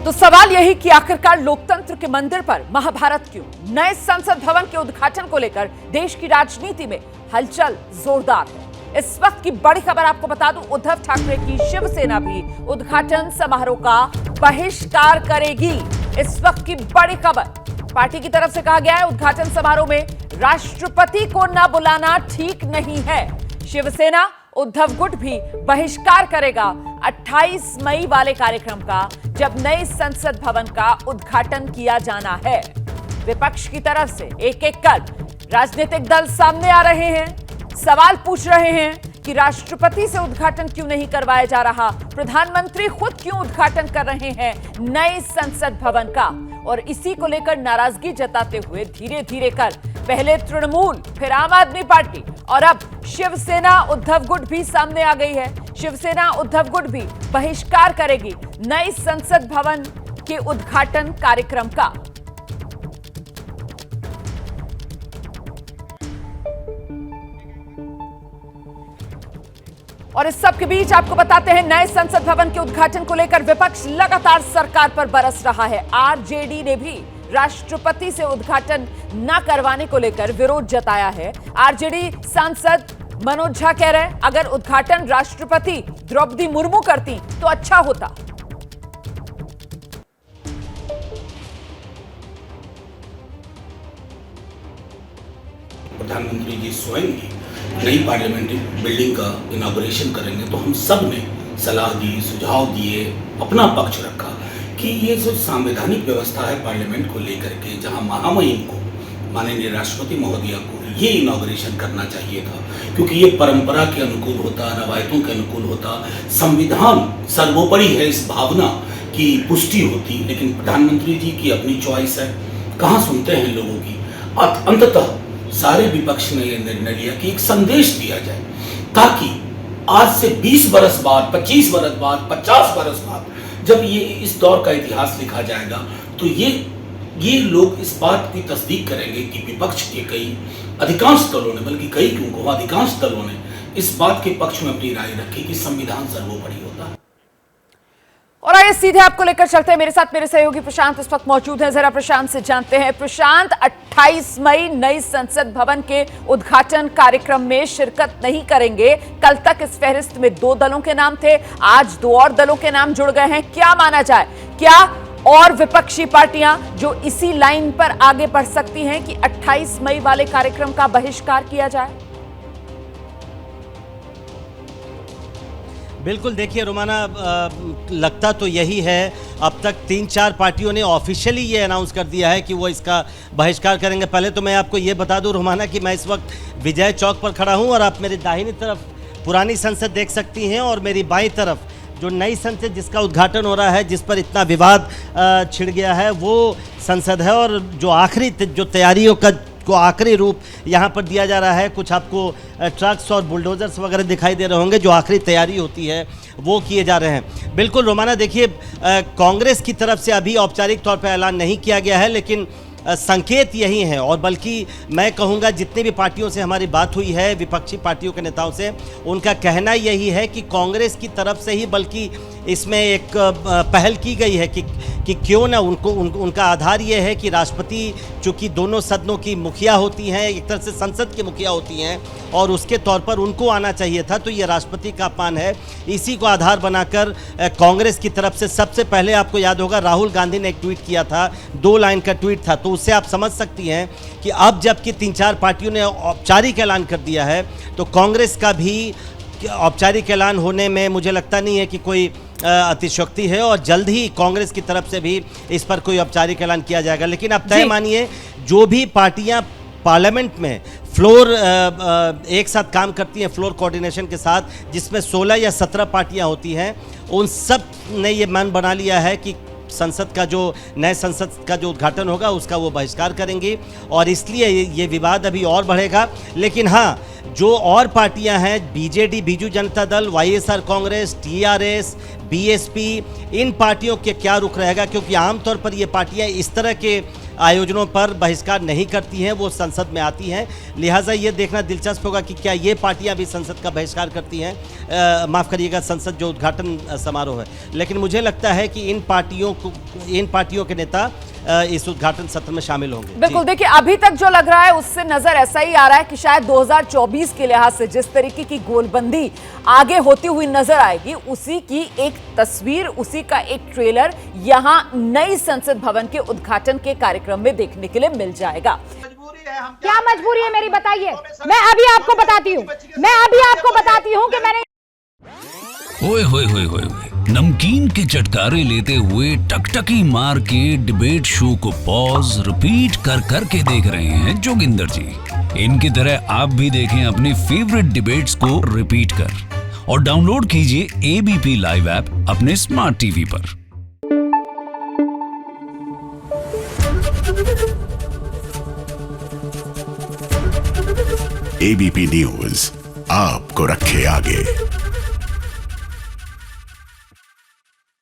तो सवाल यही कि आखिरकार लोकतंत्र के मंदिर पर महाभारत क्यों? नए संसद भवन के उद्घाटन को लेकर देश की राजनीति में हलचल जोरदार है। इस वक्त की बड़ी खबर आपको बता दूं, उद्धव ठाकरे की शिवसेना भी उद्घाटन समारोह का बहिष्कार करेगी। इस वक्त की बड़ी खबर, पार्टी की तरफ से कहा गया है उद्घाटन समारोह में राष्ट्रपति को न बुलाना ठीक नहीं है। शिवसेना उद्धव गुट भी बहिष्कार करेगा 28 मई वाले कार्यक्रम का, जब नए संसद भवन का उद्घाटन किया जाना है। विपक्ष की तरफ से एक एक कर राजनीतिक दल सामने आ रहे हैं, सवाल पूछ रहे हैं कि राष्ट्रपति से उद्घाटन क्यों नहीं करवाया जा रहा, प्रधानमंत्री खुद क्यों उद्घाटन कर रहे हैं नए संसद भवन का। और इसी को लेकर नाराजगी जताते हुए धीरे धीरे कर पहले तृणमूल, फिर आम आदमी पार्टी और अब शिवसेना उद्धव गुट भी सामने आ गई है। शिवसेना उद्धव गुट भी बहिष्कार करेगी नए संसद भवन के उद्घाटन कार्यक्रम का। और इस सब के बीच आपको बताते हैं, नए संसद भवन के उद्घाटन को लेकर विपक्ष लगातार सरकार पर बरस रहा है। आरजेडी ने भी राष्ट्रपति से उद्घाटन न करवाने को लेकर विरोध जताया है। आरजेडी सांसद मनोज झा कह रहे हैं, अगर उद्घाटन राष्ट्रपति द्रौपदी मुर्मू करती तो अच्छा होता। प्रधानमंत्री जी स्वयं ही नई पार्लियामेंट्री बिल्डिंग का इनॉग्रेशन करेंगे, तो हम सब ने सलाह दी, सुझाव दिए, अपना पक्ष रखा कि ये जो संवैधानिक व्यवस्था है पार्लियामेंट को लेकर के, जहां महामहिम को, माननीय राष्ट्रपति महोदया को ये इनॉग्रेशन करना चाहिए था, क्योंकि ये परंपरा के अनुकूल होता, रवायतों के अनुकूल होता, संविधान सर्वोपरि है, इस भावना की पुष्टि होती। लेकिन प्रधानमंत्री जी की अपनी चॉइस है, कहाँ सुनते हैं लोगों की। अंततः सारे विपक्ष ने यह निर्णय लिया कि एक संदेश दिया जाए, ताकि आज से 20 बरस बाद, 25 बरस बाद, 50 बरस बाद जब ये इस दौर का इतिहास लिखा जाएगा, तो ये लोग इस बात की तस्दीक करेंगे कि विपक्ष के कई अधिकांश दलों ने, बल्कि कई क्यों अधिकांश दलों ने इस बात के पक्ष में अपनी राय रखी कि संविधान सर्वोपरि होता है। और आइए सीधे आपको लेकर चलते हैं, मेरे साथ मेरे सहयोगी प्रशांत इस वक्त मौजूद हैं। जरा प्रशांत से जानते हैं। प्रशांत, 28 मई नई संसद भवन के उद्घाटन कार्यक्रम में शिरकत नहीं करेंगे। कल तक इस फहरिस्त में 2 दलों के नाम थे, आज 2 और दलों के नाम जुड़ गए हैं। क्या माना जाए, क्या और विपक्षी पार्टियां जो इसी लाइन पर आगे बढ़ सकती हैं कि 28 मई वाले कार्यक्रम का बहिष्कार किया जाए? बिल्कुल, देखिए रोमाना, लगता तो यही है। अब तक 3-4 पार्टियों ने ऑफिशियली ये अनाउंस कर दिया है कि वो इसका बहिष्कार करेंगे। पहले तो मैं आपको ये बता दूं रोमाना कि मैं इस वक्त विजय चौक पर खड़ा हूं और आप मेरी दाहिनी तरफ पुरानी संसद देख सकती हैं और मेरी बाईं तरफ जो नई संसद जिसका उद्घाटन हो रहा है, जिस पर इतना विवाद छिड़ गया है, वो संसद है। और जो आखिरी जो तैयारियों को आखिरी रूप यहाँ पर दिया जा रहा है, कुछ आपको ट्रक्स और बुलडोजर्स वगैरह दिखाई दे रहे होंगे, जो आखिरी तैयारी होती है वो किए जा रहे हैं। बिल्कुल रोमाना, देखिए कांग्रेस की तरफ से अभी औपचारिक तौर पर ऐलान नहीं किया गया है, लेकिन संकेत यही है। और बल्कि मैं कहूँगा जितनी भी पार्टियों से हमारी बात हुई है, विपक्षी पार्टियों के नेताओं से, उनका कहना यही है कि कांग्रेस की तरफ से ही बल्कि इसमें एक पहल की गई है कि क्यों ना उनका आधार ये है कि राष्ट्रपति चूँकि दोनों सदनों की मुखिया होती हैं, एक तरह से संसद की मुखिया होती हैं, और उसके तौर पर उनको आना चाहिए था, तो ये राष्ट्रपति का अपमान है। इसी को आधार बनाकर कांग्रेस की तरफ से सबसे पहले, आपको याद होगा, राहुल गांधी ने एक ट्वीट किया था, 2 लाइन का ट्वीट था, तो उससे आप समझ सकती हैं कि अब जबकि 3-4 पार्टियों ने औपचारिक ऐलान कर दिया है, तो कांग्रेस का भी औपचारिक ऐलान होने में मुझे लगता नहीं है कि कोई अतिशयोक्ति है, और जल्द ही कांग्रेस की तरफ से भी इस पर कोई औपचारिक ऐलान किया जाएगा। लेकिन अब तय मानिए, जो भी पार्टियां पार्लियामेंट में फ्लोर एक साथ काम करती हैं, फ्लोर कोऑर्डिनेशन के साथ, जिसमें 16 या 17 पार्टियां होती हैं, उन सब ने ये मन बना लिया है कि संसद का जो नए संसद का जो उद्घाटन होगा उसका वो बहिष्कार करेंगी, और इसलिए ये विवाद अभी और बढ़ेगा। लेकिन हाँ, जो और पार्टियां हैं, BJD, Biju Janata Dal, YSR Congress, TRS, BSP, इन पार्टियों के क्या रुख रहेगा, क्योंकि आमतौर पर ये पार्टियां इस तरह के आयोजनों पर बहिष्कार नहीं करती हैं, वो संसद में आती हैं। लिहाजा ये देखना दिलचस्प होगा कि क्या ये पार्टियां भी संसद का बहिष्कार करती हैं, माफ़ करिएगा, संसद जो उद्घाटन समारोह है। लेकिन मुझे लगता है कि इन पार्टियों के नेता इस उद्घाटन सत्र में शामिल होंगे। बिल्कुल, देखिए अभी तक जो लग रहा है उससे नजर ऐसा ही आ रहा है कि शायद 2024 के लिहाज से जिस तरीके की गोलबंदी आगे होती हुई नजर आएगी, उसी की एक तस्वीर, उसी का एक ट्रेलर यहां नई संसद भवन के उद्घाटन के कार्यक्रम में देखने के लिए मिल जाएगा। क्या मजबूरी है मेरी, बताइए। मैं अभी आपको बताती हूँ कि मैंने ओए होए होए होए नमकीन के चटकारे लेते हुए टकटकी मार के डिबेट शो को पॉज रिपीट कर करके देख रहे हैं जोगिंदर जी। इनकी तरह आप भी देखें अपने फेवरेट डिबेट्स को रिपीट कर और डाउनलोड कीजिए एबीपी लाइव ऐप अपने स्मार्ट टीवी पर। एबीपी न्यूज आपको रखे आगे।